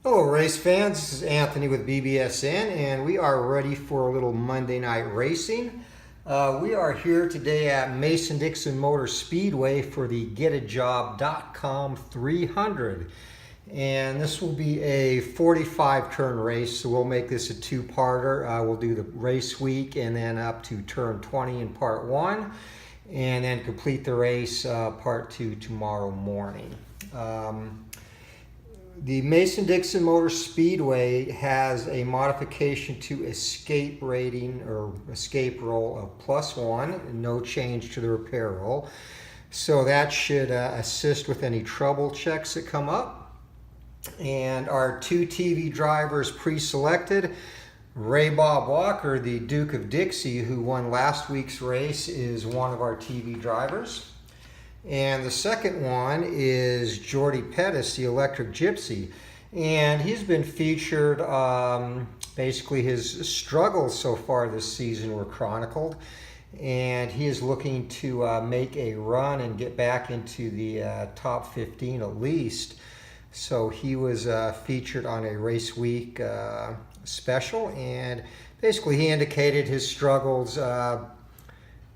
Hello race fans, this is Anthony with BBSN and we are ready for a little Monday night racing. We are here today at Mason-Dixon Motor Speedway for the GetAJob.com 300. And this will be a 45 turn race, so we'll make this a two-parter. We'll do the race week and then up to turn 20 in part 1 and then complete the race part 2 tomorrow morning. The Mason-Dixon Motor Speedway has a modification to escape rating or escape roll of +1, no change to the repair roll. So that should assist with any trouble checks that come up. And our two TV drivers pre-selected, Ray Bob Walker, the Duke of Dixie, who won last week's race, is one of our TV drivers. And the second one is Jordy Pettis, the Electric Gypsy. And he's been featured, basically his struggles so far this season were chronicled. And he is looking to make a run and get back into the top 15 at least. So he was featured on a race week special. And basically he indicated his struggles.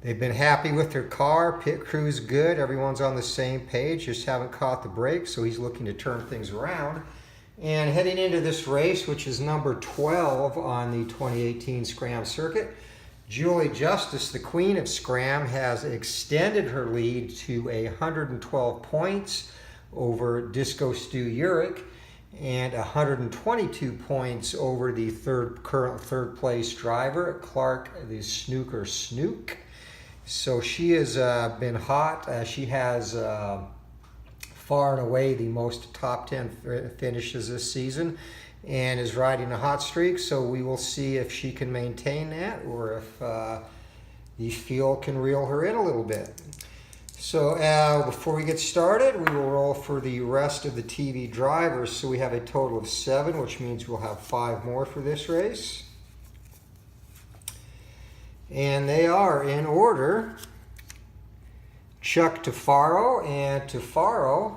They've been happy with their car, pit crew's good, everyone's on the same page, just haven't caught the brakes, so he's looking to turn things around. And heading into this race, which is number 12 on the 2018 SCRAM circuit, Julee Justus, the queen of SCRAM, has extended her lead to 112 points over Disco Stu Urich and 122 points over the current third place driver, Clark the Snooker Snook. So she has been hot. She has far and away the most top 10 finishes this season and is riding a hot streak. So we will see if she can maintain that or if the field can reel her in a little bit. So before we get started, we will roll for the rest of the TV drivers. So we have a total of 7, which means we'll have 5 more for this race. And they are in order: Chuck Tafaro, and Tafaro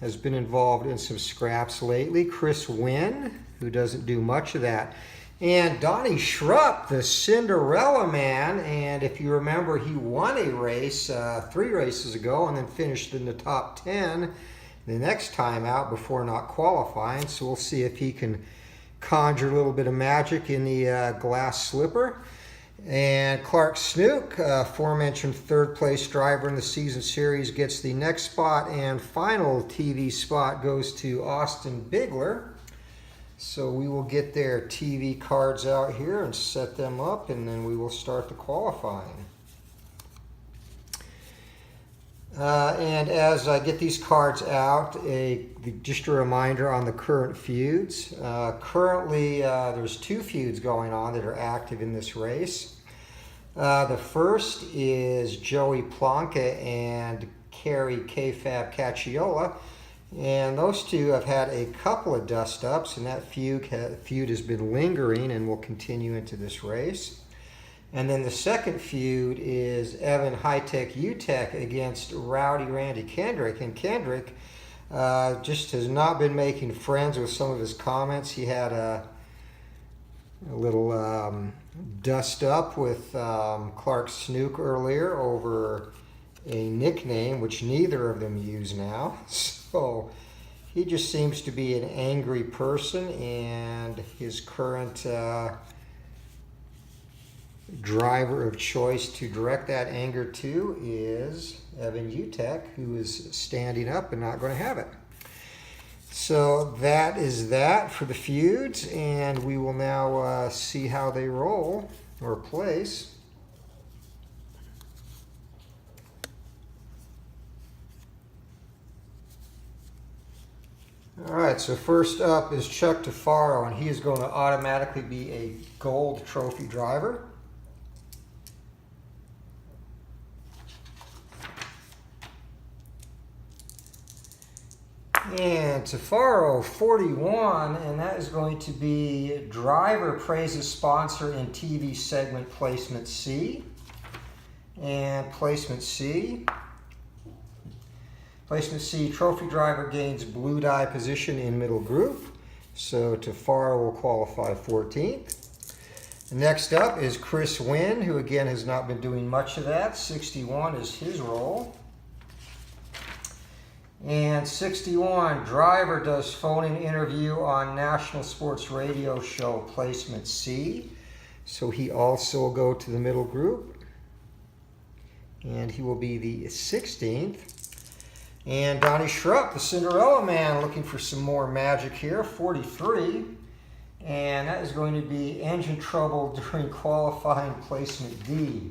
has been involved in some scraps lately. Chris Wynn, who doesn't do much of that. And Donnie Schrupp, the Cinderella man, and if you remember, he won a race 3 races ago and then finished in the top 10 the next time out before not qualifying. So we'll see if he can conjure a little bit of magic in the glass slipper. And Clark Snook, aforementioned third place driver in the season series, gets the next spot, and final TV spot goes to Austin Bigler. So we will get their TV cards out here and set them up, and then we will start the qualifying. And as I get these cards out, just a reminder on the current feuds. Currently, there's 2 feuds going on that are active in this race. The first is Joey Plonka and Kerry K-Fab Cacciola. And those two have had a couple of dust-ups, and that feud has been lingering and will continue into this race. And then the second feud is Evan High-Tech U-Tech against Rowdy Randy Kendrick. And Kendrick just has not been making friends with some of his comments. He had a little dust-up with Clark Snook earlier over a nickname, which neither of them use now. So he just seems to be an angry person, and his current driver of choice to direct that anger to is Evan U-Tech, who is standing up and not going to have it. So that is that for the feuds, and we will now see how they roll or place. All right, so first up is Chuck Tafaro, and he is going to automatically be a gold trophy driver. And Tafaro 41, and that is going to be driver praises sponsor in TV segment placement C. And placement C. Placement C, trophy driver gains blue die position in middle group. So Tafaro will qualify 14th. Next up is Chris Wynn, who again has not been doing much of that. 61 is his role. And 61, driver does phone-in interview on National Sports Radio Show, placement C. So he also will go to the middle group. And he will be the 16th. And Donnie Schrupp, the Cinderella Man, looking for some more magic here, 43. And that is going to be engine trouble during qualifying, placement D.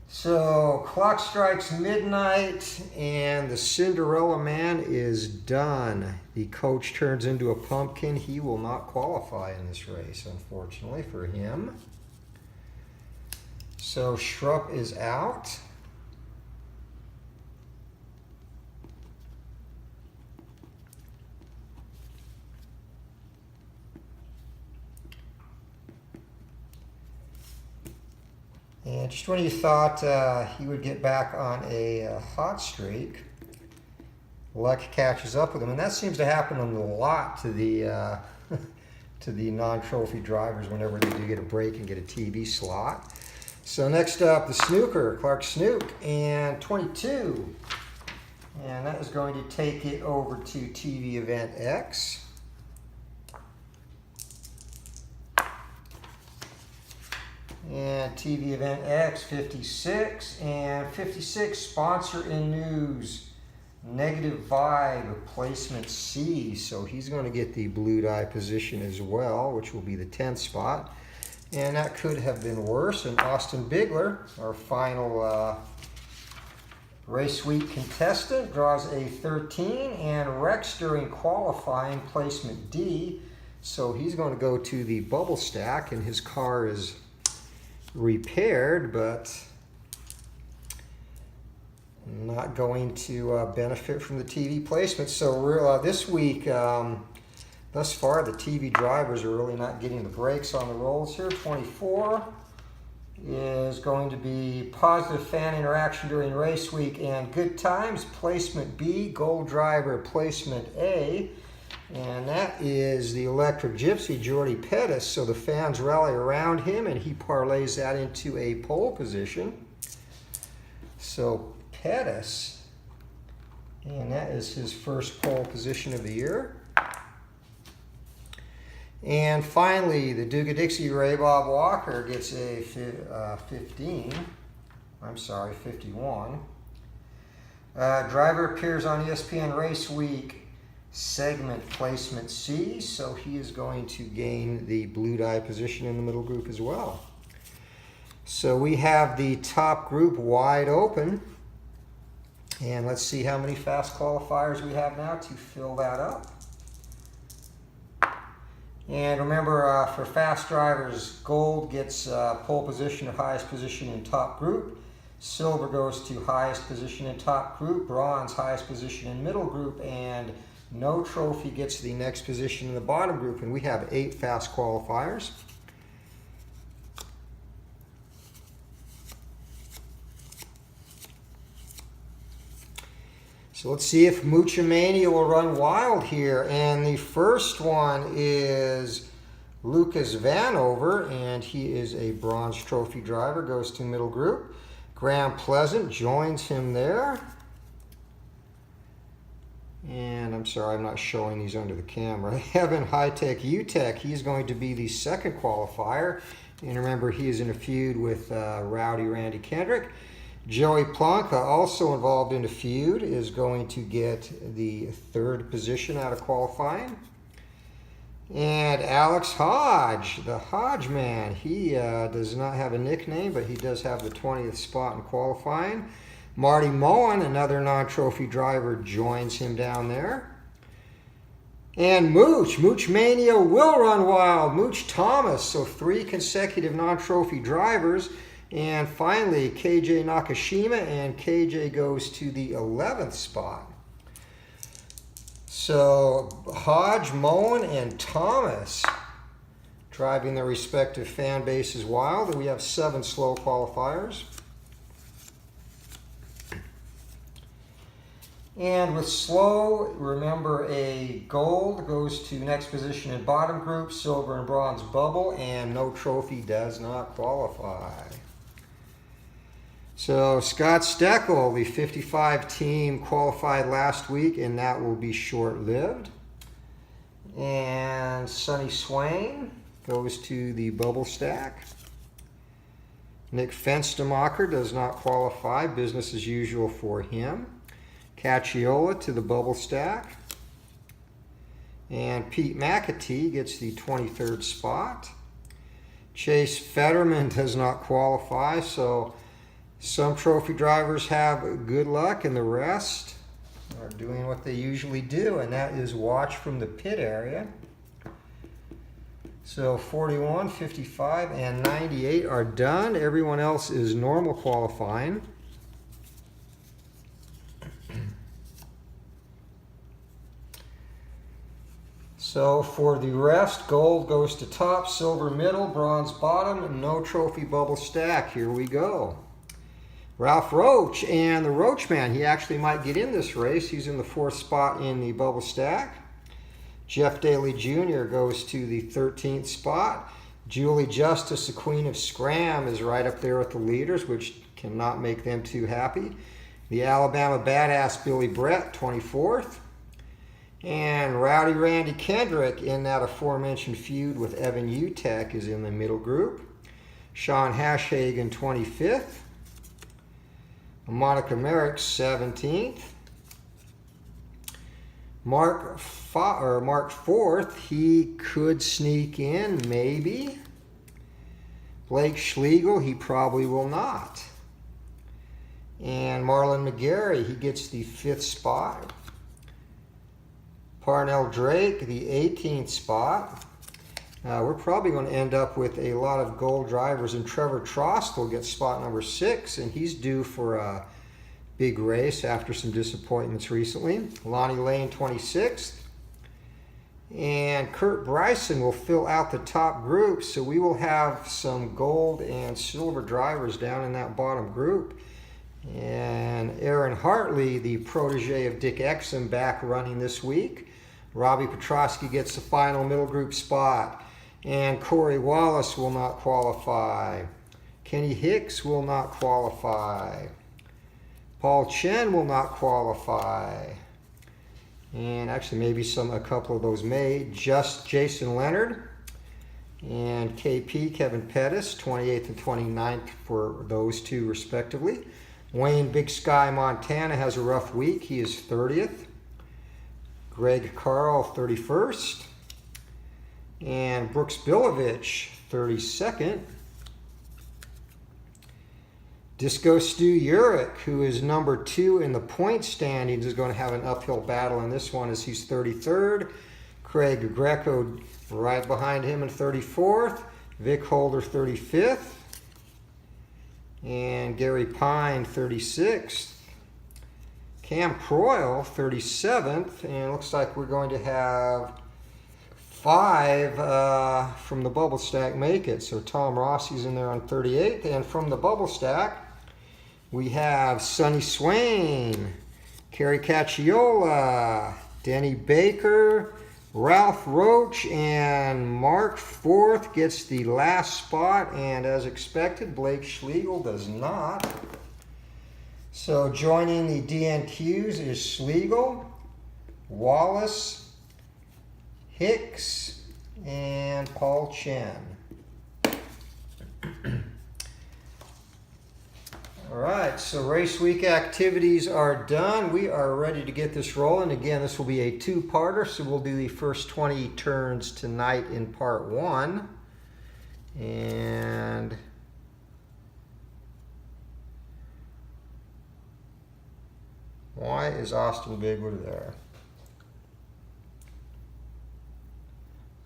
So clock strikes midnight and the Cinderella Man is done. The coach turns into a pumpkin. He will not qualify in this race, unfortunately for him. So Schrupp is out. And just when you thought he would get back on a hot streak, luck catches up with him. And that seems to happen a lot to the to the non-trophy drivers whenever they do get a break and get a TV slot. So next up, the snooker, Clark Snook, and 22. And that is going to take it over to TV Event X. And TV Event X, 56. And 56, sponsor in news, Negative Vibe, placement C. So he's going to get the blue die position as well, which will be the 10th spot. And that could have been worse. And Austin Bigler, our final race week contestant, draws a 13 and wrecks during qualifying, placement D. So he's going to go to the bubble stack, and his car is repaired, but not going to benefit from the TV placement. So this week, thus far, the TV drivers are really not getting the breaks on the rolls here. 24 is going to be positive fan interaction during race week and good times, placement B, gold driver, placement A. And that is the Electric Gypsy, Jordy Pettis. So the fans rally around him, and he parlays that into a pole position. So Pettis, and that is his first pole position of the year. And finally, the Duke of Dixie, Ray Bob Walker, gets a 51. Driver appears on ESPN Race Week, segment placement C, so he is going to gain the blue die position in the middle group as well. So we have the top group wide open, and let's see how many fast qualifiers we have now to fill that up. And remember, for fast drivers, gold gets pole position or highest position in top group, silver goes to highest position in top group, bronze highest position in middle group, and no trophy gets the next position in the bottom group. And we have 8 fast qualifiers. So let's see if Muchamania will run wild here. And the first one is Lucas Vanover, and he is a bronze trophy driver, goes to middle group. Graham Pleasant joins him there. And I'm sorry, I'm not showing these under the camera. Evan High-Tech UTech, he's going to be the second qualifier. And remember, he is in a feud with Rowdy Randy Kendrick. Joey Plonka, also involved in a feud, is going to get the third position out of qualifying. And Alex Hodge, the Hodge man, he does not have a nickname, but he does have the 20th spot in qualifying. Marty Moen, another non-trophy driver, joins him down there. And Mooch Mania will run wild. Mooch Thomas, so 3 consecutive non-trophy drivers. And finally, KJ Nakashima, and KJ goes to the 11th spot. So Hodge, Moen, and Thomas driving their respective fan bases wild. And we have 7 slow qualifiers. And with slow, remember a gold goes to next position in bottom group, silver and bronze bubble, and no trophy does not qualify. So Scott Steckel, the 55 team, qualified last week, and that will be short-lived. And Sonny Swain goes to the bubble stack. Nick Fenstermacher does not qualify, business as usual for him. Cacciola to the bubble stack. And Pete McAtee gets the 23rd spot. Chase Fetterman does not qualify, so some trophy drivers have good luck and the rest are doing what they usually do, and that is watch from the pit area. So 41, 55, and 98 are done. Everyone else is normal qualifying. So for the rest, gold goes to top, silver middle, bronze bottom, no trophy bubble stack. Here we go. Ralph Roach and the Roach Man. He actually might get in this race. He's in the 4th spot in the bubble stack. Jeff Daly Jr. goes to the 13th spot. Julee Justus, the Queen of SCRAM, is right up there with the leaders, which cannot make them too happy. The Alabama Badass Billy Brett, 24th. And Rowdy Randy Kendrick, in that aforementioned feud with Evan Utek, is in the middle group. Sean Hashhagen, 25th. Monica Merrick, 17th. Mark 4th, he could sneak in, maybe. Blake Schlegel, he probably will not. And Marlon McGarry, he gets the 5th spot. Parnell Drake, the 18th spot. We're probably going to end up with a lot of gold drivers, and Trevor Trostel gets spot number 6, and he's due for a big race after some disappointments recently. Lonnie Lane, 26th. And Kurt Bryson will fill out the top group, so we will have some gold and silver drivers down in that bottom group. And Aaron Hartley, the protege of Dick Exum, back running this week. Robbie Petrosky gets the final middle group spot. And Corey Wallace will not qualify. Kenny Hicks will not qualify. Paul Chen will not qualify. And actually maybe a couple of those may. Just Jason Leonard and KP, Kevin Pettis, 28th and 29th for those two respectively. Wayne Big Sky Montana has a rough week. He is 30th. Greg Carl, 31st. And Brooks Bilovich, 32nd. Disco Stu Urich, who is number 2 in the point standings, is going to have an uphill battle in this one as he's 33rd. Craig Greco right behind him in 34th. Vic Holder, 35th. And Gary Pine, 36th. Cam Croyle, 37th. And it looks like we're going to have 5 from the bubble stack make it. So Tom Rossi's in there on 38th. And from the bubble stack, we have Sonny Swain, Kerry Cacciola, Denny Baker, Ralph Roach, and Mark 4th gets the last spot. And as expected, Blake Schlegel does not. So joining the DNQs is Schlegel, Wallace, Hicks, and Paul Chen. All right, so race week activities are done. We are ready to get this rolling. Again, this will be a 2-parter, so we'll do the first 20 turns tonight in part 1. And why is Austin Bigwood there?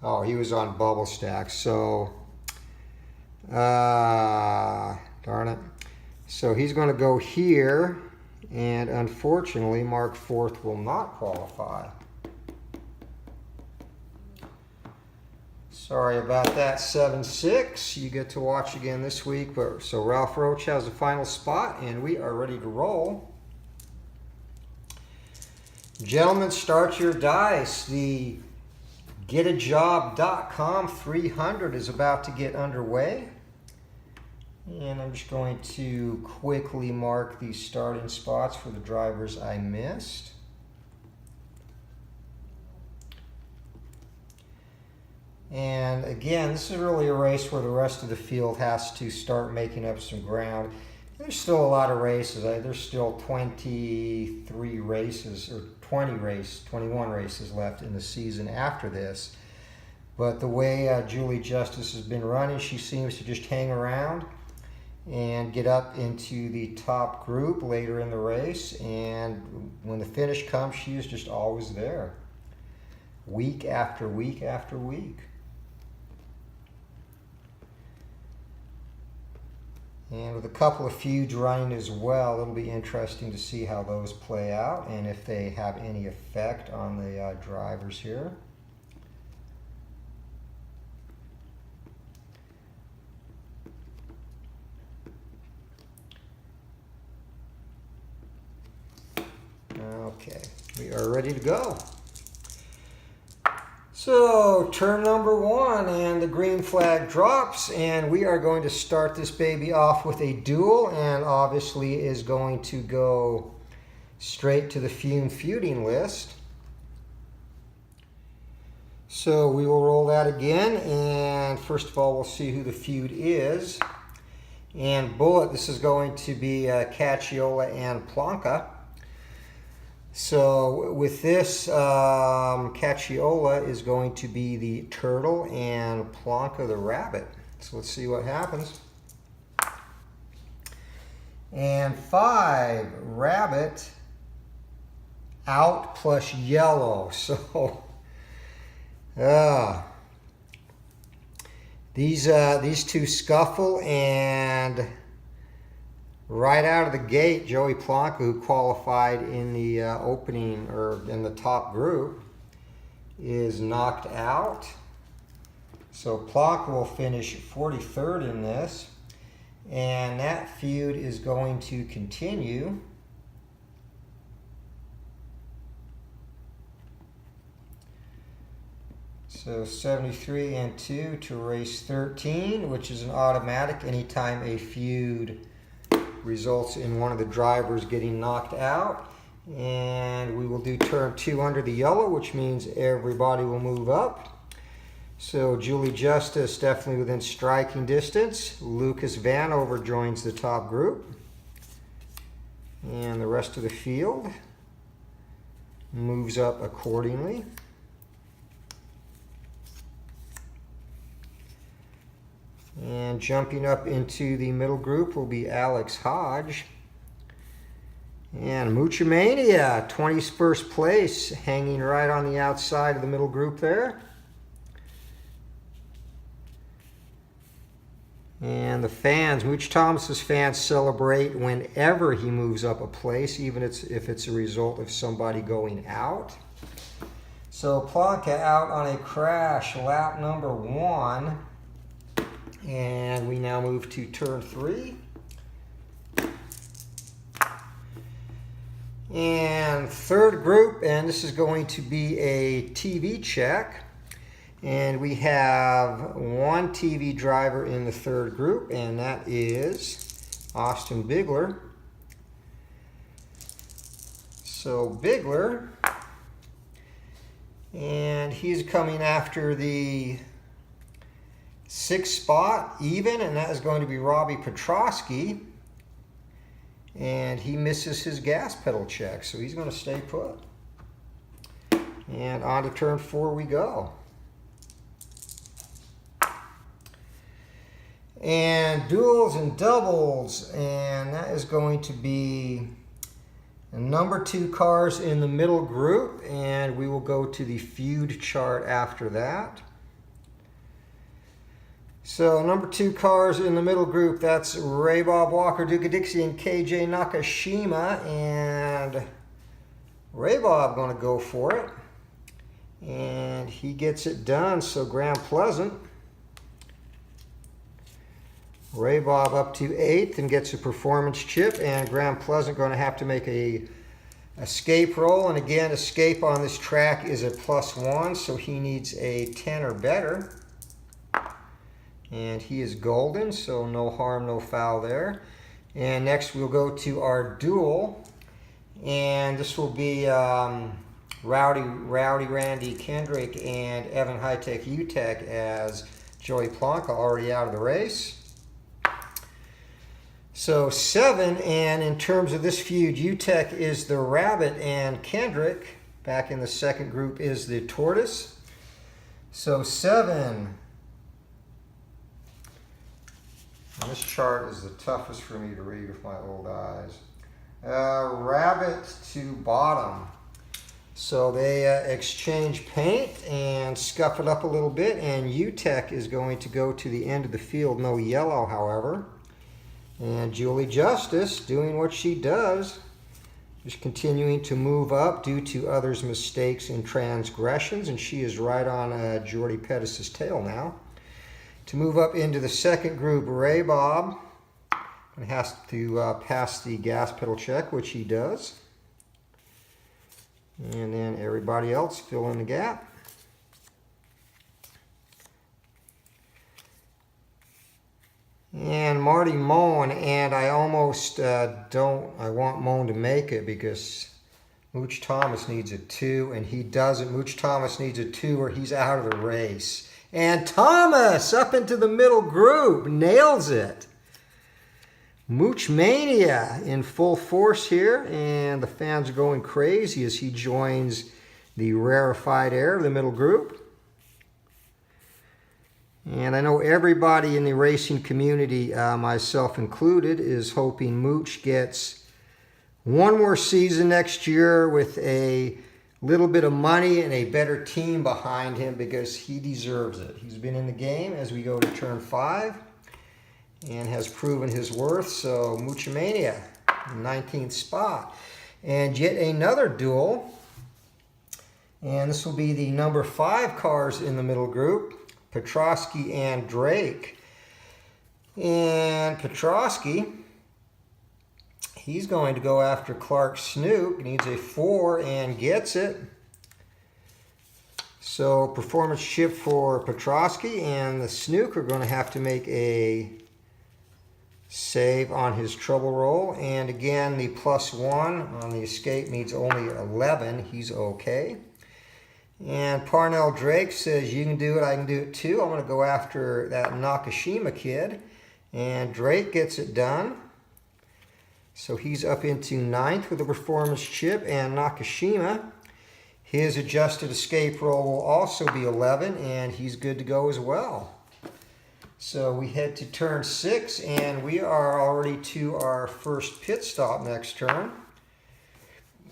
Oh, he was on bubble stack, so darn it. So he's going to go here, and unfortunately, Mark 4th will not qualify. Sorry about that, 7-6. You get to watch again this week. But so Ralph Roach has the final spot, and we are ready to roll. Gentlemen, start your dice. The getajob.com 300 is about to get underway. And I'm just going to quickly mark these starting spots for the drivers I missed. And again, this is really a race where the rest of the field has to start making up some ground. There's still a lot of races. There's still 23 races, or 21 races left in the season after this. But the way Julee Justus has been running, she seems to just hang around and get up into the top group later in the race. And when the finish comes, she is just always there, week after week after week. And with a couple of feuds running as well, it'll be interesting to see how those play out and if they have any effect on the drivers here. Okay, we are ready to go. So, turn number 1, and the green flag drops, and we are going to start this baby off with a duel, and obviously is going to go straight to the feuding list. So we will roll that again, and first of all we'll see who the feud is. And bullet, this is going to be Cacciola and Plonka. So with this, Cacciola is going to be the turtle and Plonka the rabbit. So let's see what happens. And 5, rabbit, out plus yellow. So these two scuffle, and right out of the gate, Joey Plonka, who qualified in the opening or in the top group, is knocked out. So Plonka will finish 43rd in this, and that feud is going to continue. So 73 and 2 to race 13, which is an automatic anytime a feud results in one of the drivers getting knocked out. And we will do turn 2 under the yellow, which means everybody will move up. So Julee Justus definitely within striking distance. Lucas Vanover joins the top group. And the rest of the field moves up accordingly. And jumping up into the middle group will be Alex Hodge. And Muchamania, 21st place, hanging right on the outside of the middle group there. And the fans, Mooch Thomas's fans celebrate whenever he moves up a place, even if it's a result of somebody going out. So Plonka out on a crash, lap number 1. And we now move to turn 3. And third group, and this is going to be a TV check. And we have one TV driver in the third group, and that is Austin Bigler. So Bigler, and he's coming after the 6th spot even, and that is going to be Robbie Petrosky. And he misses his gas pedal check, so he's going to stay put. And on to turn 4 we go. And duels and doubles, and that is going to be number 2 cars in the middle group, and we will go to the feud chart after that. So number 2 cars in the middle group, that's Ray Bob Walker, Duke Dixie, and KJ Nakashima. And Ray Bob going to go for it. And he gets it done, so Grand Pleasant. Ray Bob up to 8th and gets a performance chip, and Grand Pleasant going to have to make a Escape roll, and again, escape on this track is a +1, so he needs a 10 or better. And he is golden, so no harm, no foul there. And next we'll go to our duel, and this will be Rowdy Randy Kendrick and Evan High-Tech UTEC as Joey Plonka already out of the race. So 7, and in terms of this feud, UTEC is the rabbit and Kendrick, back in the second group, is the tortoise. So 7. And this chart is the toughest for me to read with my old eyes. Rabbit to bottom. So they exchange paint and scuff it up a little bit, and UTEC is going to go to the end of the field. No yellow, however. And Julee Justus doing what she does, just continuing to move up due to others' mistakes and transgressions, and she is right on Jordy Pettis' tail now. To move up into the second group, Ray Bob has to pass the gas pedal check, which he does. And then everybody else fill in the gap. And Marty Moan, and I almost I want Moan to make it because Mooch Thomas needs a 2, and he doesn't. Mooch Thomas needs a 2 or he's out of the race. And Thomas up into the middle group, nails it. Mooch Mania in full force here, and the fans are going crazy as he joins the rarefied air of the middle group. And I know everybody in the racing community, myself included, is hoping Mooch gets one more season next year with a little bit of money and a better team behind him because he deserves it. He's been in the game as we go to turn 5 and has proven his worth. So Moochmania, 19th spot. And yet another duel. And this will be the number 5 cars in the middle group, Petrosky and Drake. And Petrosky, he's going to go after Clark Snook. Needs a 4 and gets it. So performance chip for Petrosky, and the Snook are going to have to make a save on his trouble roll. And again, the +1 on the escape needs only 11. He's okay. And Parnell Drake says, you can do it, I can do it too. I'm going to go after that Nakashima kid. And Drake gets it done. So he's up into 9th with a performance chip. And Nakashima, his adjusted escape roll will also be 11. And he's good to go as well. So we head to turn 6. And we are already to our first pit stop next turn.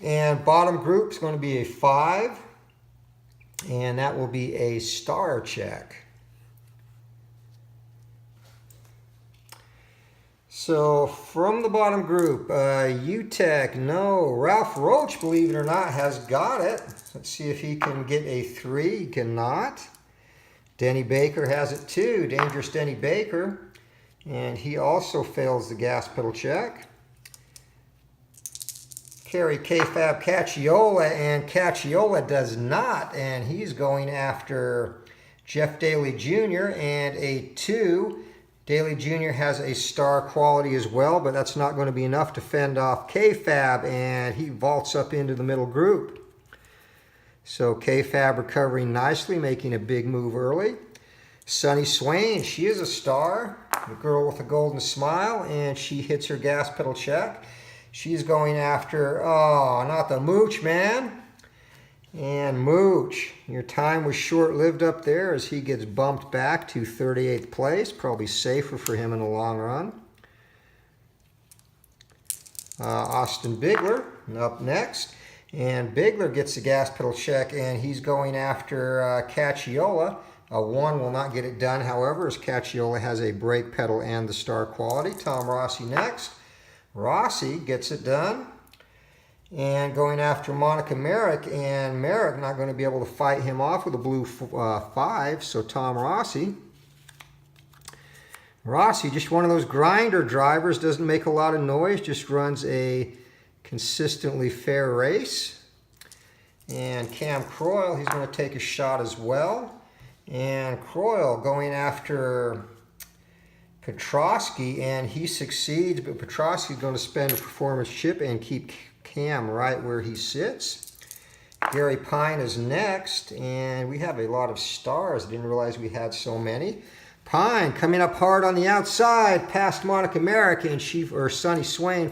And bottom group is going to be a 5. And that will be a star check. So from the bottom group, UTEC, no. Ralph Roach, believe it or not, has got it. Let's see if he can get a 3. He cannot. Denny Baker has it too. Dangerous Denny Baker. And he also fails the gas pedal check. Kerry K-Fab Cacciola, and Cacciola does not, and he's going after Jeff Daly Jr. and a 2. Daly Jr. has a star quality as well, but that's not going to be enough to fend off K-Fab, and he vaults up into the middle group. So K-Fab recovering nicely, making a big move early. Sunny Swain, she is a star, the girl with a golden smile, and she hits her gas pedal check. She's going after, oh, not the Mooch, man. And Mooch, your time was short-lived up there as he gets bumped back to 38th place. Probably safer for him in the long run. Austin Bigler up next. And Bigler gets the gas pedal check, and he's going after Cacciola. A 1 will not get it done, however, as Cacciola has a brake pedal and the star quality. Tom Rossi next. Rossi gets it done. And going after Monica Merrick, and Merrick not going to be able to fight him off with a blue 5, so Tom Rossi. Rossi, just one of those grinder drivers, doesn't make a lot of noise, just runs a consistently fair race. And Cam Croyle, he's going to take a shot as well. And Croyle going after Petrosky, and he succeeds, but Petrosky's going to spend a performance chip and keep Cam right where he sits. Gary Pine is next, and we have a lot of stars. I didn't realize we had so many. Pine coming up hard on the outside past Monica Merrick, and Sunny Swain,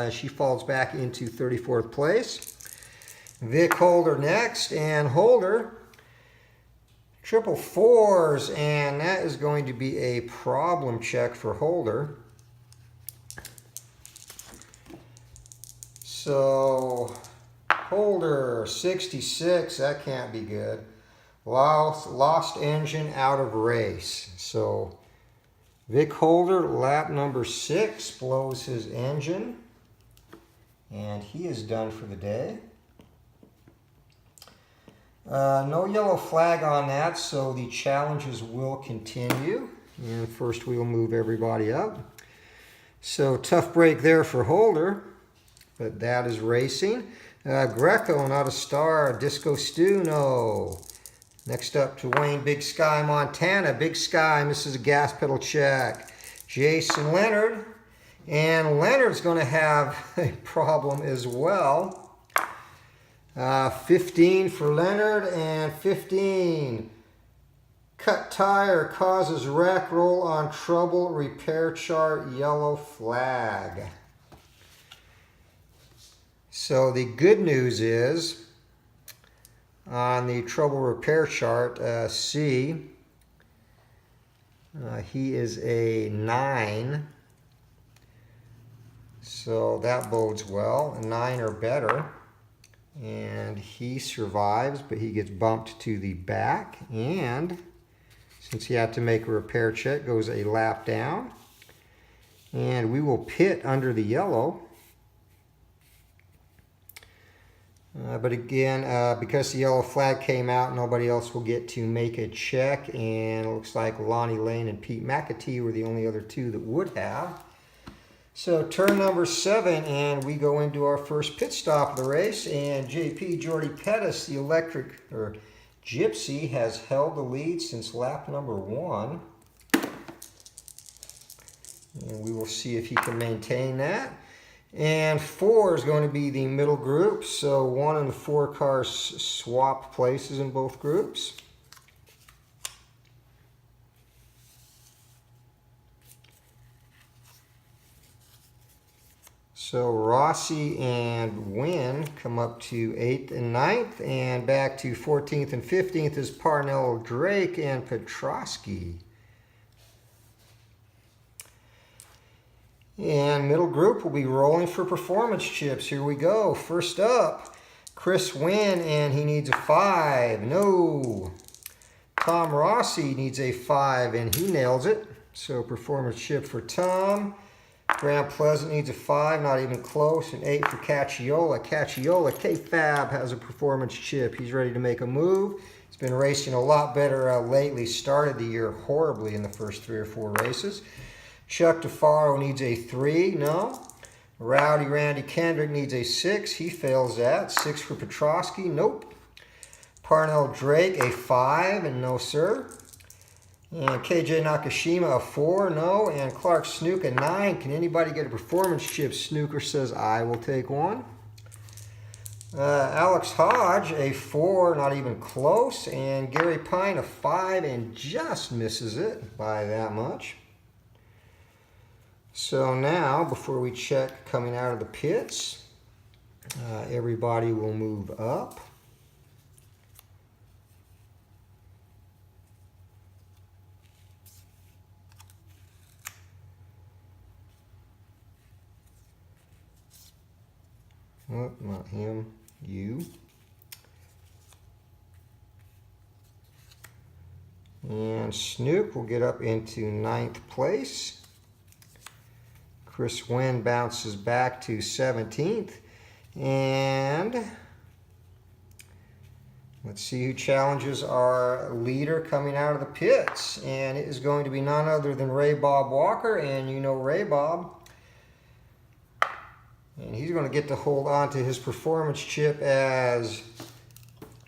she falls back into 34th place. Vic Holder next, and Holder triple fours, and that is going to be a problem check for Holder. So Holder 66, that can't be good. Lost engine out of race. So Vic Holder, lap number 6, blows his engine, and he is done for the day. No yellow flag on that, so the challenges will continue. And first we'll move everybody up. So tough break there for Holder, but that is racing. Greco, not a star. Disco Stu, no. Next up to Wayne Big Sky Montana. Big Sky misses a gas pedal check. Jason Leonard, and Leonard's going to have a problem as well. 15 for Leonard, and 15. Cut tire causes wreck, roll on trouble, repair chart, yellow flag. So the good news is, on the trouble repair chart, C, he is a 9. So that bodes well, a 9 or better. And he survives, but he gets bumped to the back, and since he had to make a repair check, goes a lap down. And we will pit under the yellow. But again, because the yellow flag came out, nobody else will get to make a check, and it looks like Lonnie Lane and Pete McAtee were the only other two that would have. So turn number 7, and we go into our first pit stop of the race, and JP Jordy Pettis, the electric or Gypsy, has held the lead since lap number 1. And we will see if he can maintain that. And 4 is going to be the middle group, so 1 and 4 cars swap places in both groups. So Rossi and Wynn come up to 8th and 9th, and back to 14th and 15th is Parnell, Drake, and Petrosky. And middle group will be rolling for performance chips. Here we go. First up, Chris Wynn, and he needs a 5. No. Tom Rossi needs a 5, and he nails it. So performance chip for Tom. Graham Pleasant needs a 5, not even close, and 8 for Cacciola. Cacciola, K-Fab, has a performance chip. He's ready to make a move. He's been racing a lot better lately. Started the year horribly in the first 3 or 4 races. Chuck DeFaro needs a 3, no. Rowdy Randy Kendrick needs a 6. He fails that. 6 for Petrosky, nope. Parnell Drake, a 5, and no, sir. And KJ Nakashima, a 4, no. And Clark Snook, a 9. Can anybody get a performance chip? Snooker says, I will take one. Alex Hodge, a 4, not even close. And Gary Pine, a 5, and just misses it by that much. So now, before we check coming out of the pits, everybody will move up. Oh, not him, you. And Snoop will get up into 9th place. Chris Wynn bounces back to 17th. And let's see who challenges our leader coming out of the pits. And it is going to be none other than Ray Bob Walker. And you know Ray Bob. And he's going to get to hold on to his performance chip as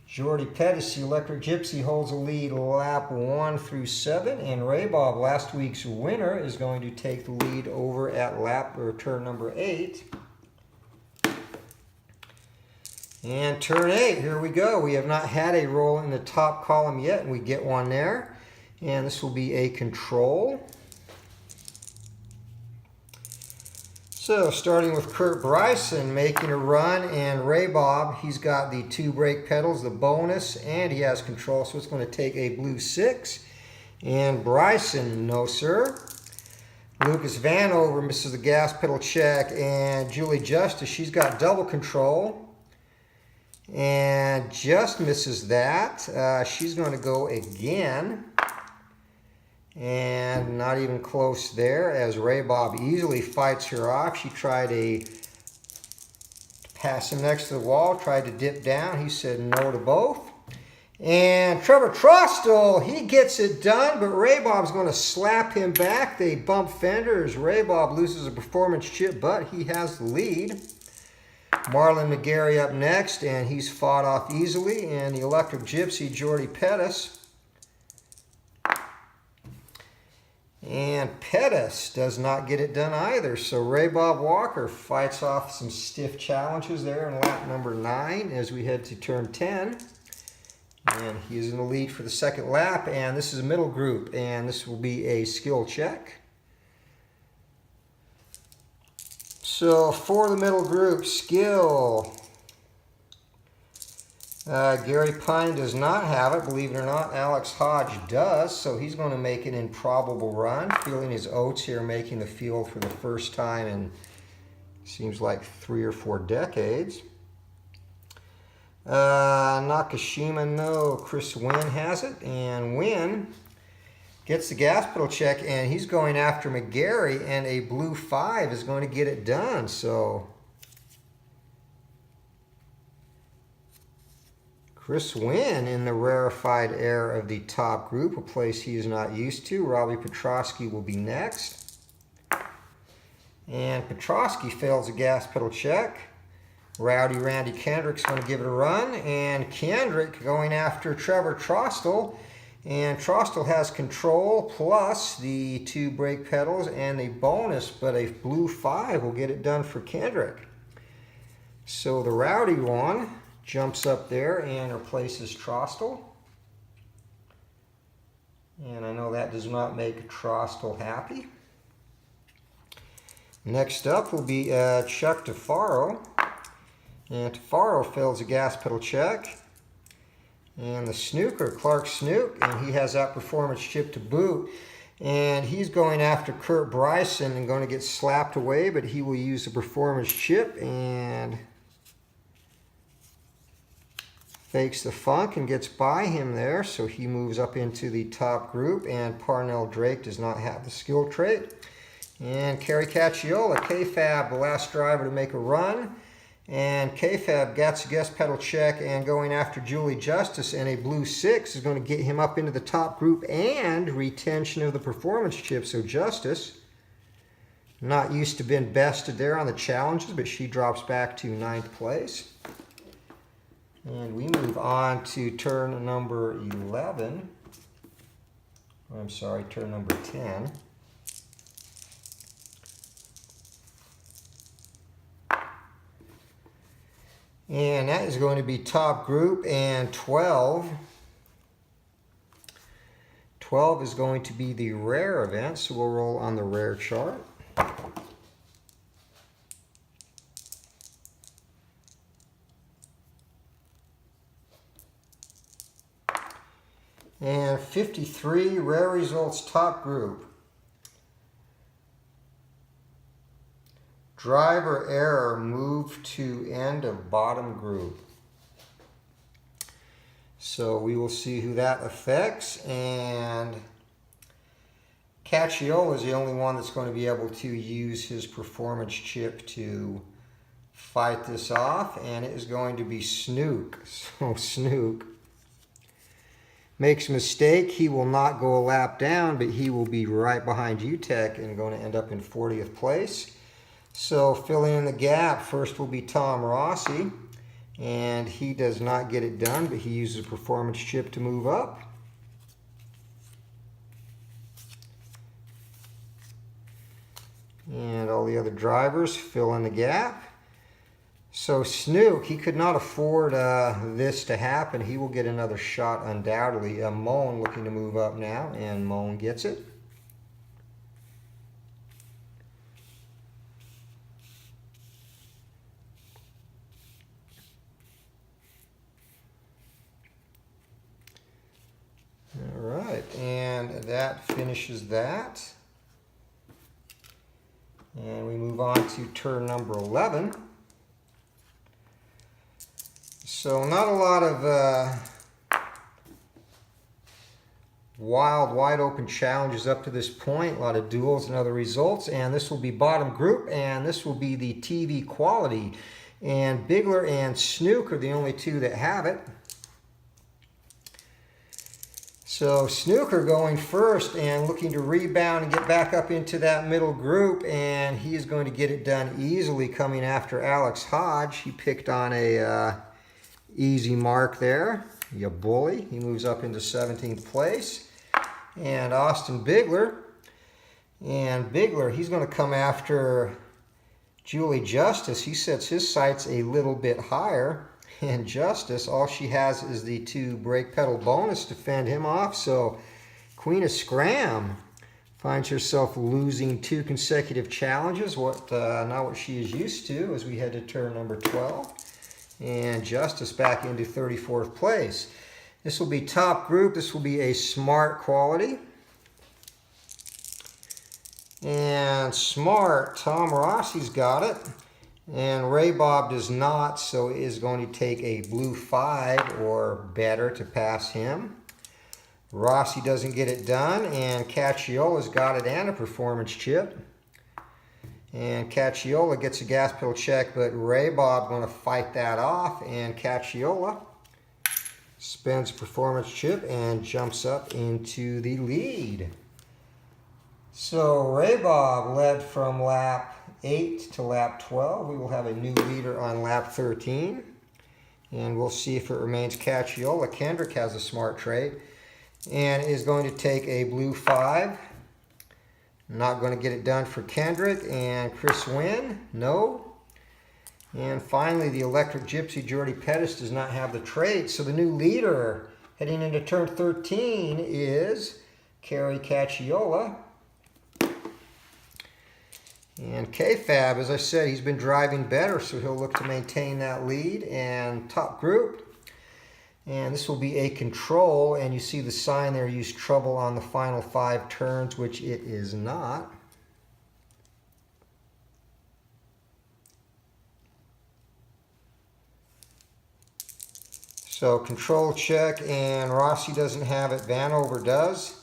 Julee Justus, the Electric Gypsy, holds a lead lap 1 through 7. And Ray Bob, last week's winner, is going to take the lead over at turn number 8. And turn 8, here we go. We have not had a roll in the top column yet, and we get one there. And this will be a control. So starting with Kurt Bryson making a run, and Ray Bob, he's got the 2 brake pedals, the bonus, and he has control, so it's going to take a blue 6. And Bryson, no sir. Lucas Vanover misses the gas pedal check, and Julee Justus, she's got double control and just misses that. She's going to go again. And not even close there, as Ray Bob easily fights her off. She tried to pass him next to the wall, tried to dip down. He said no to both. And Trevor Trostel, he gets it done, but Ray Bob's going to slap him back. They bump fenders. Ray Bob loses a performance chip, but he has the lead. Marlon McGarry up next, and he's fought off easily. And the Electric Gypsy, Julee Justus. And Pettis does not get it done either. So Ray Bob Walker fights off some stiff challenges there in lap number 9 as we head to turn 10. And he is in the lead for the second lap. And this is a middle group. And this will be a skill check. So for the middle group, skill. Gary Pine does not have it, believe it or not. Alex Hodge does, so he's going to make an improbable run. Feeling his oats here, making the field for the first time in seems like 3 or 4 decades. Nakashima, no. Chris Wynn has it, and Wynn gets the gas pedal check, and he's going after McGarry, and a blue 5 is going to get it done. So Chris Wynn in the rarefied air of the top group, a place he is not used to. Robbie Petrosky will be next. And Petrosky fails a gas pedal check. Rowdy Randy Kendrick's going to give it a run. And Kendrick going after Trevor Trostel. And Trostel has control plus the 2 brake pedals and a bonus, but a blue 5 will get it done for Kendrick. So the Rowdy one jumps up there and replaces Trostel. And I know that does not make Trostel happy. Next up will be Chuck Tafaro. And Tafaro fails a gas pedal check. And the snooker, Clark Snook, and he has that performance chip to boot. And he's going after Kurt Bryson and going to get slapped away, but he will use the performance chip and fakes the funk and gets by him there, so he moves up into the top group. And Parnell Drake does not have the skill trait. And Kerry Cacciola, K-Fab, the last driver to make a run. And K-Fab gets a gas pedal check and going after Julee Justus, and a blue 6 is going to get him up into the top group and retention of the performance chip. So Justus, not used to being bested there on the challenges, but she drops back to 9th place. And we move on to turn number 11. I'm sorry, turn number 10. And that is going to be top group, and 12. 12 is going to be the rare event, so we'll roll on the rare chart. And 53, rare results, top group. Driver error, move to end of bottom group. So we will see who that affects. And Cacciola is the only one that's going to be able to use his performance chip to fight this off. And it is going to be Snook. So Snook makes a mistake. He will not go a lap down, but he will be right behind UTEC and going to end up in 40th place. So filling in the gap, first will be Tom Rossi, and he does not get it done, but he uses a performance chip to move up. And all the other drivers fill in the gap. So Snook, he could not afford this to happen. He will get another shot undoubtedly. Moan looking to move up now, and Moan gets it. All right, and that finishes that. And we move on to turn number 11. So not a lot of wild, wide open challenges up to this point. A lot of duels and other results. And this will be bottom group, and this will be the TV quality. And Bigler and Snook are the only two that have it. So Snooker going first and looking to rebound and get back up into that middle group, and he is going to get it done easily coming after Alex Hodge. He picked on a easy mark there. You bully. He moves up into 17th place. And Austin Bigler. And Bigler, he's going to come after Julee Justus. He sets his sights a little bit higher. And Justice, all she has is the 2 brake pedal bonus to fend him off. So Queen of SCRAM finds herself losing 2 consecutive challenges. Not what she is used to as we head to turn number 12. And Justice back into 34th place. This will be top group. This will be a smart quality. And smart, Tom Rossi's got it. And Ray Bob does not, so is going to take a blue 5 or better to pass him. Rossi doesn't get it done, and Cacciola's got it and a performance chip. And Cacciola gets a gas pedal check, but Ray Bob going to fight that off, and Cacciola spends a performance chip and jumps up into the lead. So Ray Bob led from lap 8 to lap 12. We will have a new leader on lap 13. And we'll see if it remains Cacciola. Kendrick has a smart trade and is going to take a blue 5. Not going to get it done for Kendrick. And Chris Wynn, no. And finally, the Electric Gypsy, Jordy Pettis, does not have the trade. So the new leader heading into turn 13 is Kerry Cacciola. And K-Fab, as I said, he's been driving better, so he'll look to maintain that lead. And top group. And this will be a control, and you see the sign there, use trouble on the final 5 turns, which it is not. So control check, and Rossi doesn't have it. Vanover does.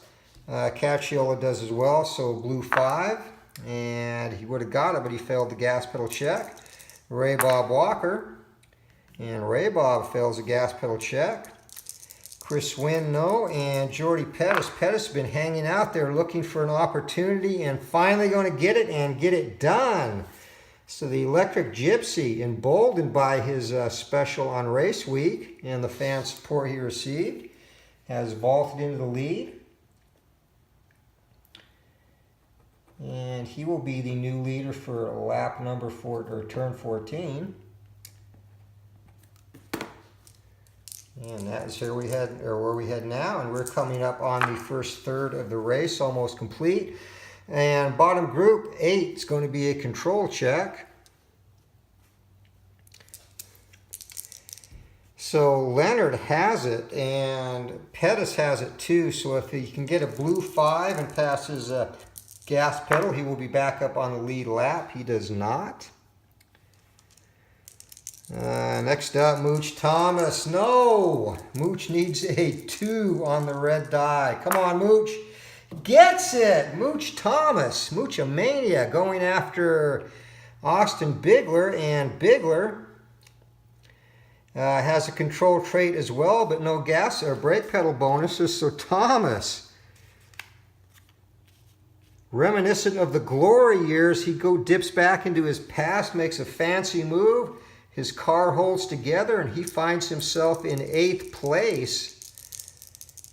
Cacciola does as well, so blue 5. And he would have got it, but he failed the gas pedal check. Ray Bob Walker. And Ray Bob fails the gas pedal check. Chris Wynn, no. And Jordy Pettis. Pettis has been hanging out there looking for an opportunity and finally going to get it and get it done. So the Electric Gypsy, emboldened by his special on race week and the fan support he received, has vaulted into the lead. And he will be the new leader for lap number 4 or turn 14. And that is where we head now, and we're coming up on the first third of the race, almost complete. And bottom group 8 is going to be a control check. So Leonard has it, and Pettis has it too. So if he can get a blue 5 and passes gas pedal, he will be back up on the lead lap. He does not. Next up, Mooch Thomas. No! Mooch needs a 2 on the red die. Come on, Mooch. Gets it! Mooch Thomas. Mooch-a-mania going after Austin Bigler. And Bigler has a control trait as well, but no gas or brake pedal bonuses. So Thomas Reminiscent of the glory years, he dips back into his past, makes a fancy move. His car holds together and he finds himself in 8th place.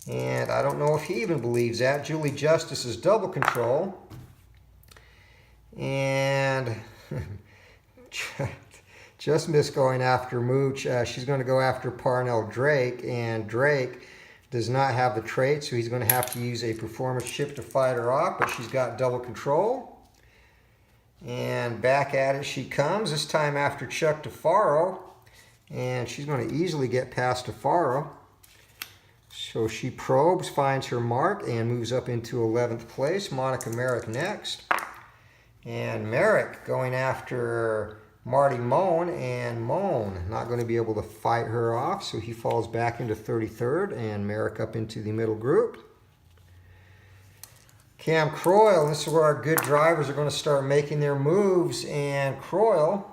And I don't know if he even believes that. Julee Justus is double control. And just missed going after Mooch. She's going to go after Parnell Drake. And Drake does not have the trait, so he's going to have to use a performance chip to fight her off. But she's got double control. And back at it she comes, this time after Chuck DeFaro. And she's going to easily get past DeFaro. So she probes, finds her mark, and moves up into 11th place. Monica Merrick next. And Merrick going after Marty Moan, and Moan not going to be able to fight her off, so he falls back into 33rd, and Merrick up into the middle group. Cam Croyle, this is where our good drivers are going to start making their moves, and Croyle,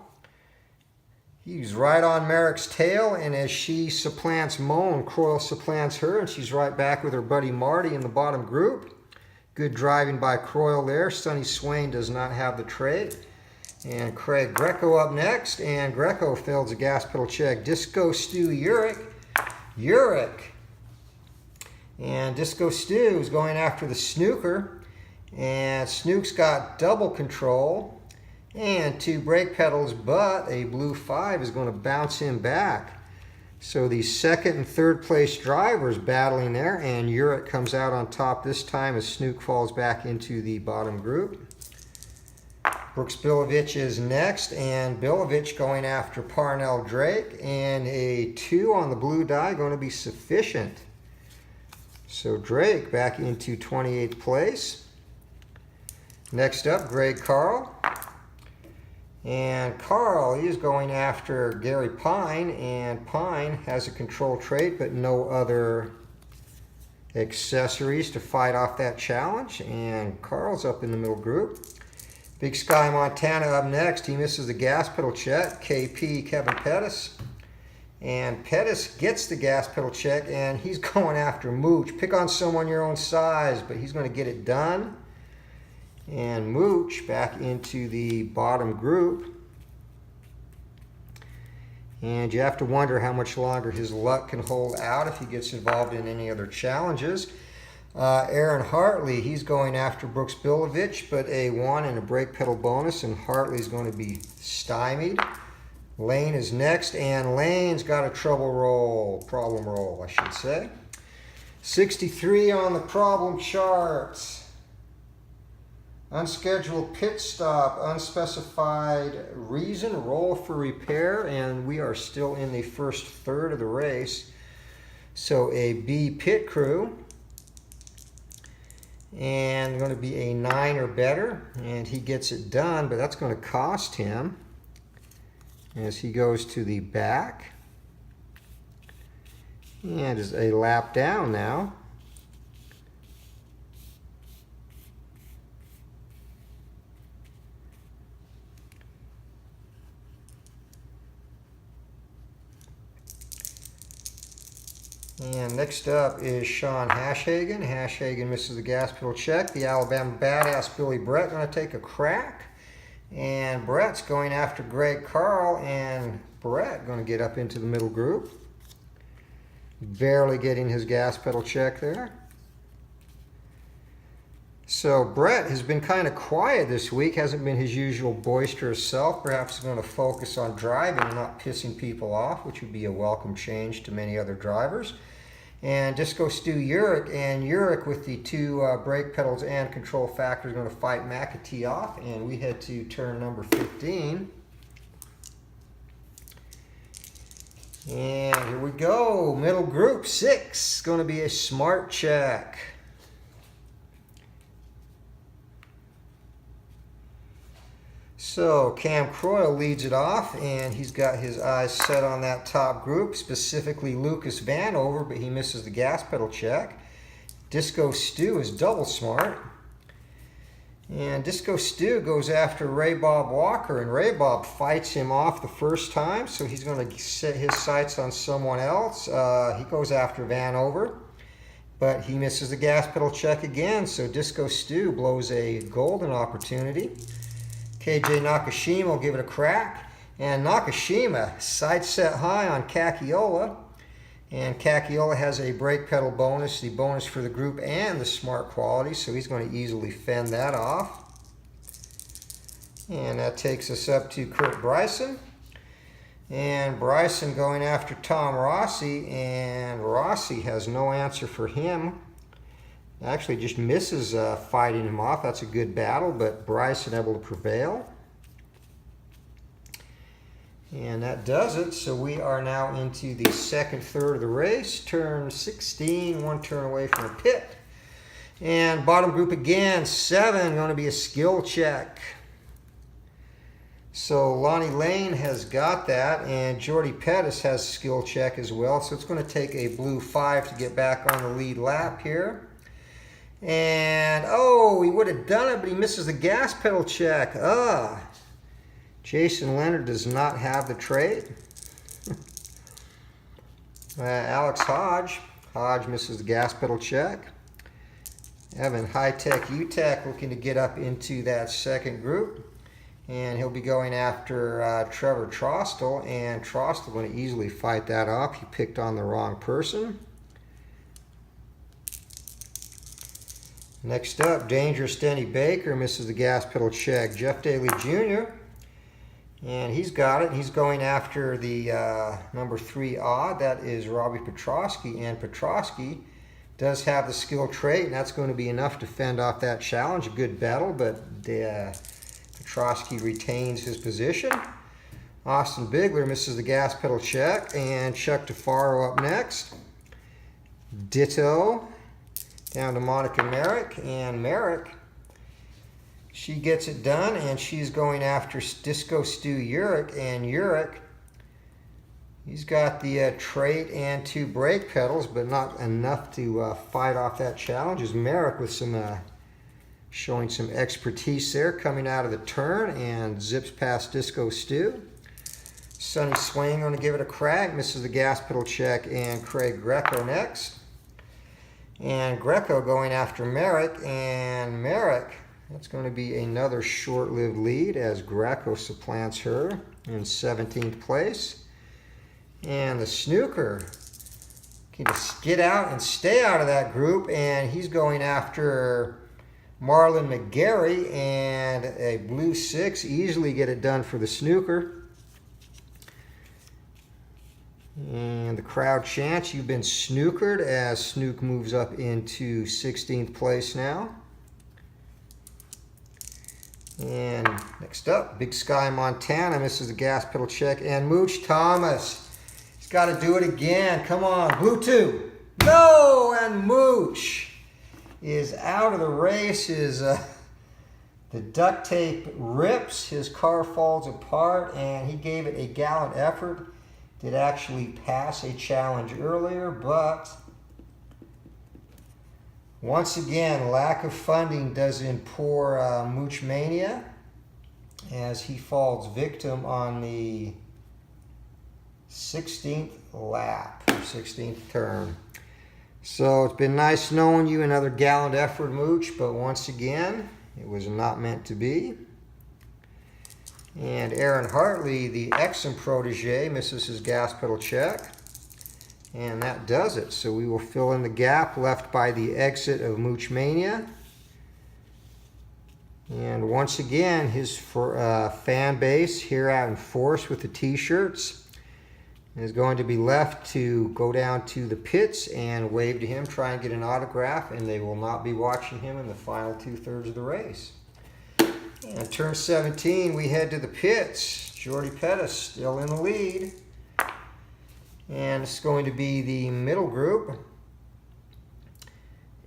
he's right on Merrick's tail, and as she supplants Moan, Croyle supplants her, and she's right back with her buddy Marty in the bottom group. Good driving by Croyle there. Sonny Swain does not have the trait. And Craig Greco up next, and Greco fails a gas pedal check. Disco Stu Urich. And Disco Stu is going after the snooker, and Snook's got double control and 2 brake pedals, but a blue 5 is going to bounce him back. So the 2nd and 3rd place drivers battling there, and Urich comes out on top this time as Snook falls back into the bottom group. Brooks Bilovich is next, and Bilovich going after Parnell Drake, and a 2 on the blue die going to be sufficient. So Drake back into 28th place. Next up, Greg Carl. And Carl is going after Gary Pine, and Pine has a control trait but no other accessories to fight off that challenge, and Carl's up in the middle group. Big Sky Montana up next. He misses the gas pedal check. KP Kevin Pettis, and Pettis gets the gas pedal check, and he's going after Mooch. Pick on someone your own size, but he's going to get it done. And Mooch back into the bottom group. And you have to wonder how much longer his luck can hold out if he gets involved in any other challenges. Aaron Hartley, he's going after Brooks Bilovich, but a 1 and a brake pedal bonus, and Hartley's going to be stymied. Lane is next, and Lane's got a problem roll, I should say. 63 on the problem charts. Unscheduled pit stop, unspecified reason, roll for repair, and we are still in the first third of the race. So a B pit crew, and going to be a 9 or better, and he gets it done, but that's going to cost him as he goes to the back. And is a lap down now. And next up is Sean Hashhagen. Hashhagen misses the gas pedal check. The Alabama badass Billy Brett going to take a crack. And Brett's going after Greg Carl, and Brett going to get up into the middle group. Barely getting his gas pedal check there. So Brett has been kind of quiet this week, hasn't been his usual boisterous self. Perhaps he's going to focus on driving and not pissing people off, which would be a welcome change to many other drivers. And Disco Stu Urich, and Urich with the 2 brake pedals and control factors going to fight McAtee off, and we head to turn number 15. And here we go, middle group 6, going to be a smart check. So Cam Croyle leads it off, and he's got his eyes set on that top group, specifically Lucas Vanover, but he misses the gas pedal check. Disco Stu is double smart. And Disco Stu goes after Ray Bob Walker, and Ray Bob fights him off the first time, so he's going to set his sights on someone else. He goes after Vanover. but he misses the gas pedal check again, so Disco Stew blows a golden opportunity. KJ Nakashima will give it a crack, and Nakashima side set high on Kakiola, and Kakiola has a brake pedal bonus, the bonus for the group and the smart quality, so he's going to easily fend that off. And that takes us up to Kurt Bryson. And Bryson going after Tom Rossi, and Rossi has no answer for him. Actually just misses fighting him off. That's a good battle, but Bryson able to prevail. And that does it. So we are now into the second third of the race. Turn 16, one turn away from a pit. And bottom group again, 7, going to be a skill check. So Lonnie Lane has got that, and Jordy Pettis has skill check as well. So it's going to take a blue 5 to get back on the lead lap here. And, oh, he would have done it, but he misses the gas pedal check. Jason Leonard does not have the trait. Alex Hodge misses the gas pedal check. Evan High-Tech UTEC looking to get up into that second group. And he'll be going after Trevor Trostel, and Trostel going to easily fight that off. He picked on the wrong person. Next up, Dangerous Denny Baker misses the gas pedal check. Jeff Daly Jr., and he's got it. He's going after the number 3 odd. That is Robbie Petrosky, and Petrosky does have the skill trait, and that's going to be enough to fend off that challenge. A good battle, but Petrosky retains his position. Austin Bigler misses the gas pedal check, and Chuck DeFaro up next. Ditto down to Monica Merrick, and Merrick, she gets it done, and she's going after Disco Stew Urich, and Urich, he's got the trait and 2 brake pedals, but not enough to fight off that challenge. Is Merrick with some showing some expertise there, coming out of the turn, and zips past Disco Stew. Sonny Swain going to give it a crack, misses the gas pedal check, and Craig Greco next. And Greco going after Merrick, and Merrick, that's going to be another short-lived lead as Greco supplants her in 17th place. And the snooker can just get out and stay out of that group, and he's going after Marlon McGarry, and a blue 6 easily get it done for the snooker. And the crowd chants, "You've been snookered," as Snook moves up into 16th place now. And next up, Big Sky Montana misses the gas pedal check, and Mooch Thomas, he's got to do it again. Come on, blue 2. No, and Mooch is out of the race. The duct tape rips, his car falls apart, and he gave it a gallant effort. Did actually pass a challenge earlier, but once again, lack of funding does in poor Mooch Mania, as he falls victim on the 16th lap, 16th turn. So it's been nice knowing you. Another gallant effort, Mooch, but once again, it was not meant to be. And Aaron Hartley, the Exum protege, misses his gas pedal check. And that does it. So we will fill in the gap left by the exit of Mooch Mania. And once again, his fan base here out in force with the t-shirts is going to be left to go down to the pits and wave to him, try and get an autograph, and they will not be watching him in the final 2/3 of the race. And turn 17, we head to the pits. Jordy Pettis still in the lead. And it's going to be the middle group.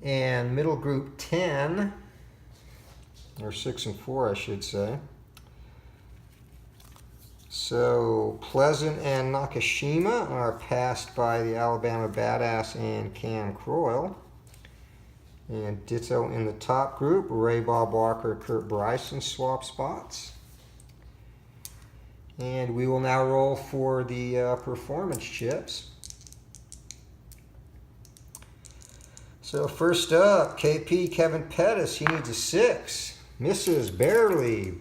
And middle group 10, or 6 and 4, I should say. So Pleasant and Nakashima are passed by the Alabama Badass and Cam Croyle. And ditto in the top group, Ray Bob Walker, Kurt Bryson swap spots. And we will now roll for the performance chips. So first up, KP Kevin Pettis, he needs a 6. Misses barely.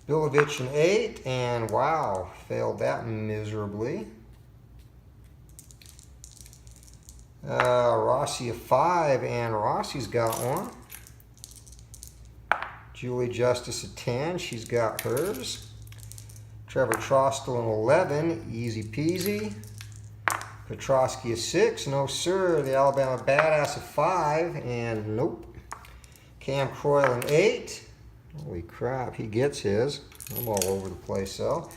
Bilovich an 8, and wow, failed that miserably. Rossi a 5, and Rossi's got one. Julee Justus a 10, she's got hers. Trevor Trostel an 11, easy peasy. Petrosky a 6, no sir. The Alabama Badass a 5, and nope. Cam Croyle an 8. Holy crap, he gets his. I'm all over the place though.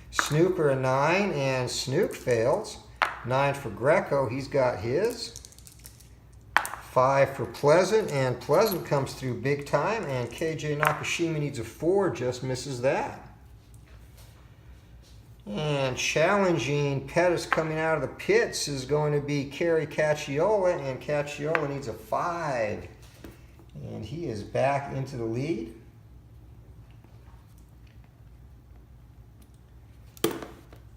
Snooker a 9, and Snook fails. 9 for Greco, he's got his. 5 for Pleasant, and Pleasant comes through big time, and KJ Nakashima needs a 4, just misses that. And challenging Pettis coming out of the pits is going to be Kerry Cacciola, and Cacciola needs a 5. And he is back into the lead.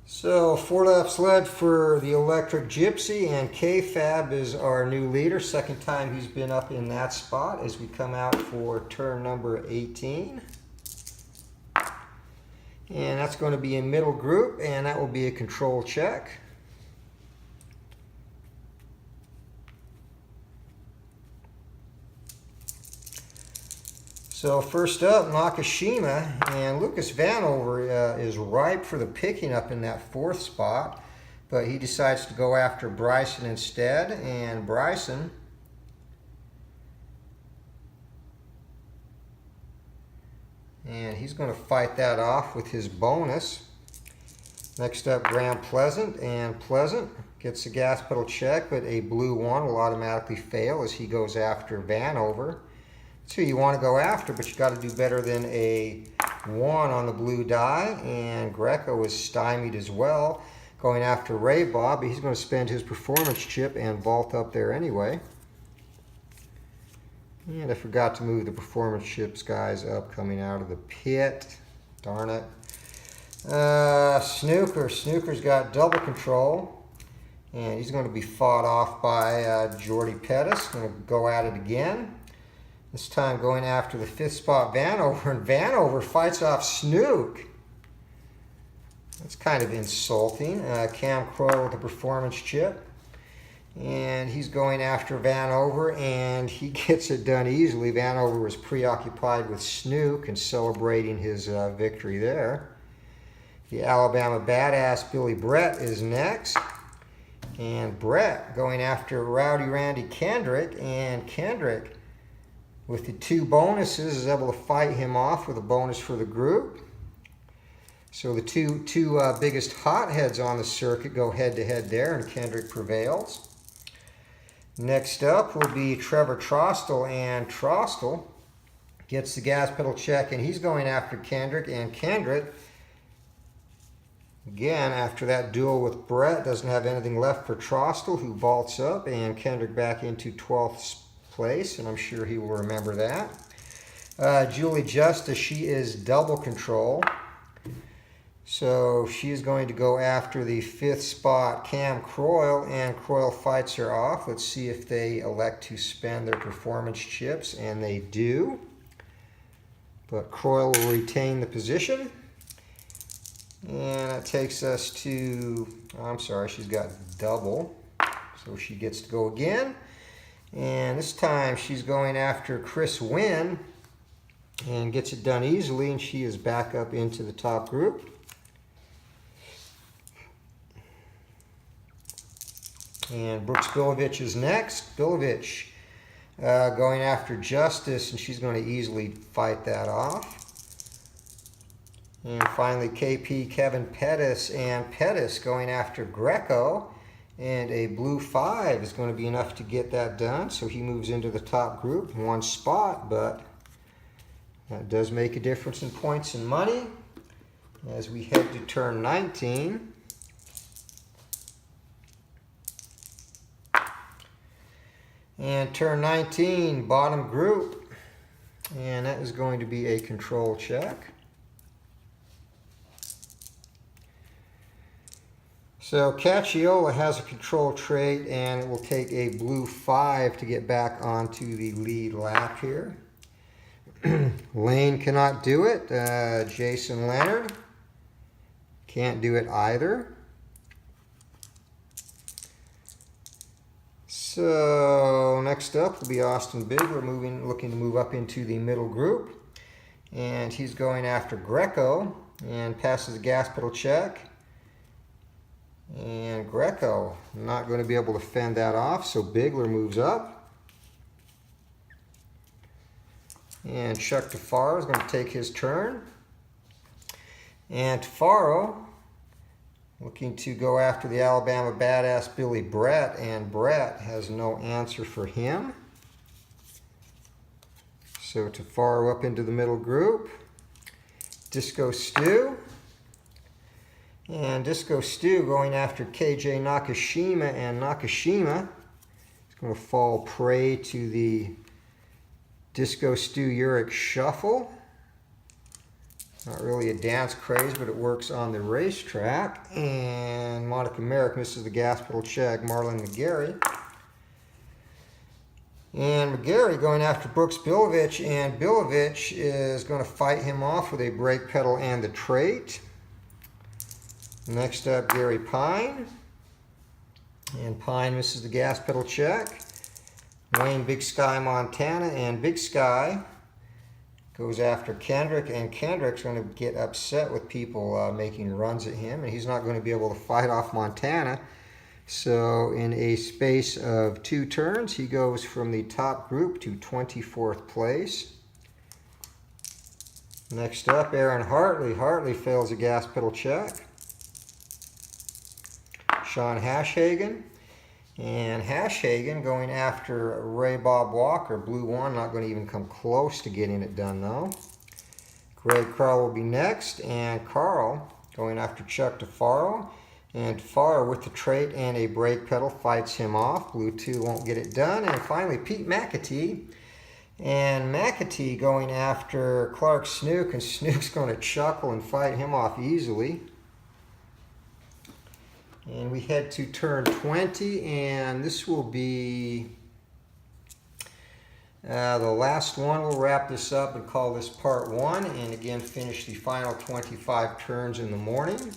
So 4 laps led for the Electric Gypsy, and K-Fab is our new leader. Second time he's been up in that spot as we come out for turn number 18. And that's going to be a middle group, and that will be a control check. So first up, Nakashima, and Lucas Vanover is ripe for the picking up in that 4th spot, but he decides to go after Bryson instead, and Bryson he's going to fight that off with his bonus. Next up, Graham Pleasant, and Pleasant gets the gas pedal check, but a blue 1 will automatically fail as he goes after Vanover. That's who you want to go after, but you got to do better than a 1 on the blue die, and Greco is stymied as well, going after Ray Bob, but he's going to spend his performance chip and vault up there anyway. And I forgot to move the performance chips guys up coming out of the pit. Darn it. Snooker's got double control, and he's going to be fought off by Jordy Pettis. Going to go at it again. This time going after the 5th spot Vanover, and Vanover fights off Snook. That's kind of insulting. Cam Croyle with the performance chip. And he's going after Vanover, and he gets it done easily. Vanover was preoccupied with Snook and celebrating his victory there. The Alabama Badass Billy Brett is next. And Brett going after Rowdy Randy Kendrick, and Kendrick with the 2 bonuses is able to fight him off with a bonus for the group. So the two biggest hotheads on the circuit go head-to-head there, and Kendrick prevails. Next up will be Trevor Trostel, and Trostel gets the gas pedal check, and he's going after Kendrick, and Kendrick, again, after that duel with Brett, doesn't have anything left for Trostel, who vaults up, and Kendrick back into 12th place, and I'm sure he will remember that. Julee Justus, she is double control. So she is going to go after the 5th spot Cam Croyle, and Croyle fights her off. Let's see if they elect to spend their performance chips, and they do. But Croyle will retain the position. And that takes us to, I'm sorry, she's got double. So she gets to go again. And this time she's going after Chris Wynn and gets it done easily, and she is back up into the top group. And Brooks Bilovich is next. Bilovich going after Justice, and she's going to easily fight that off. And finally, KP Kevin Pettis, and Pettis going after Greco. And a blue 5 is going to be enough to get that done. So he moves into the top group, 1 spot, but that does make a difference in points and money. As we head to turn 19. And turn 19, bottom group. And that is going to be a control check. So Cacciola has a control trait, and it will take a blue 5 to get back onto the lead lap here. Lane cannot do it. Jason Leonard can't do it either. So next up will be Austin Bigler, looking to move up into the middle group. And he's going after Greco and passes the gas pedal check. And Greco not going to be able to fend that off, so Bigler moves up. And Chuck Tafaro is going to take his turn. And Tafaro looking to go after the Alabama badass Billy Brett, and Brett has no answer for him. So Tafaro up into the middle group. Disco Stu. And Disco Stu going after KJ Nakashima, and Nakashima is going to fall prey to the Disco Stu Uric Shuffle. Not really a dance craze, but it works on the racetrack. And Monica Merrick misses the gas pedal check. Marlon McGarry. And McGarry going after Brooks Bilovich, and Bilovich is going to fight him off with a brake pedal and the trait. Next up, Gary Pine. And Pine misses the gas pedal check. Wayne Big Sky Montana, and Big Sky goes after Kendrick, and Kendrick's going to get upset with people making runs at him, and he's not going to be able to fight off Montana. So in a space of 2 turns, he goes from the top group to 24th place. Next up, Aaron Hartley. Hartley fails a gas pedal check. Sean Hashhagen. And Hashhagen going after Ray Bob Walker, blue 1, not going to even come close to getting it done though. Greg Carl will be next, and Carl going after Chuck Tafaro. And Tafaro with the trait and a brake pedal fights him off. Blue 2 won't get it done. And finally Pete McAtee. And McAtee going after Clark Snook, and Snook's going to chuckle and fight him off easily. And we head to turn 20, and this will be the last one. We'll wrap this up and call this part 1, and again finish the final 25 turns in the morning.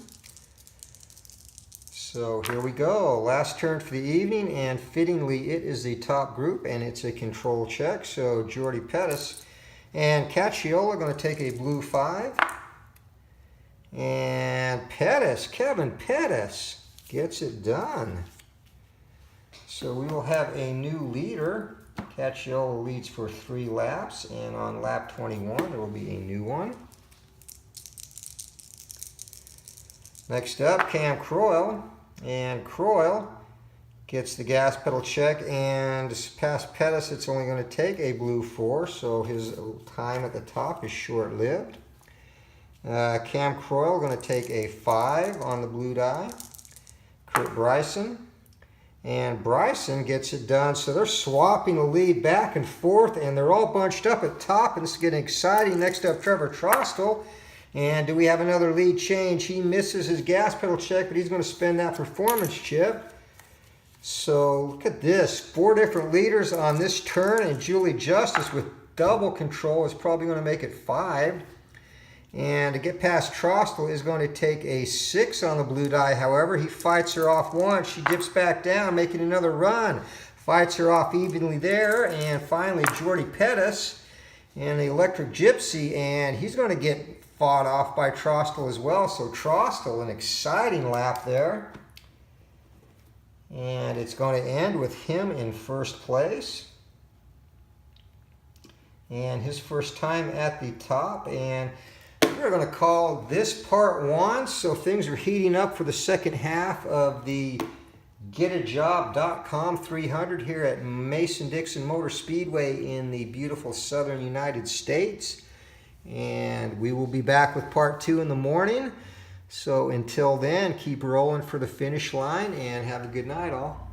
So here we go, last turn for the evening, and fittingly it is the top group, and it's a control check. So Jordy Pettis and Cacciola are going to take a blue 5. And Pettis, Kevin Pettis, gets it done. So we will have a new leader. Cacciola leads for 3 laps, and on lap 21 there will be a new one. Next up, Cam Croyle, and Croyle gets the gas pedal check, and past Pettis it's only going to take a blue 4, so his time at the top is short-lived. Cam Croyle going to take a 5 on the blue die. Kurt Bryson, and Bryson gets it done. So they're swapping the lead back and forth, and they're all bunched up at top, and it's getting exciting. Next up, Trevor Trostel, and do we have another lead change? He misses his gas pedal check, but he's going to spend that performance chip. So look at this, 4 different leaders on this turn, and Julee Justus with double control is probably going to make it 5. And to get past Trostel is going to take a 6 on the blue die. However, he fights her off once. She dips back down, making another run. Fights her off evenly there. And finally, Jordy Pettis and the Electric Gypsy. And he's going to get fought off by Trostel as well. So Trostel, an exciting lap there. And it's going to end with him in first place. And his first time at the top. And we're going to call this part 1. So things are heating up for the second half of the GetAJob.com 300 here at Mason-Dixon Motor Speedway in the beautiful southern United States. And we will be back with part 2 in the morning. So until then, keep rolling for the finish line, and have a good night all.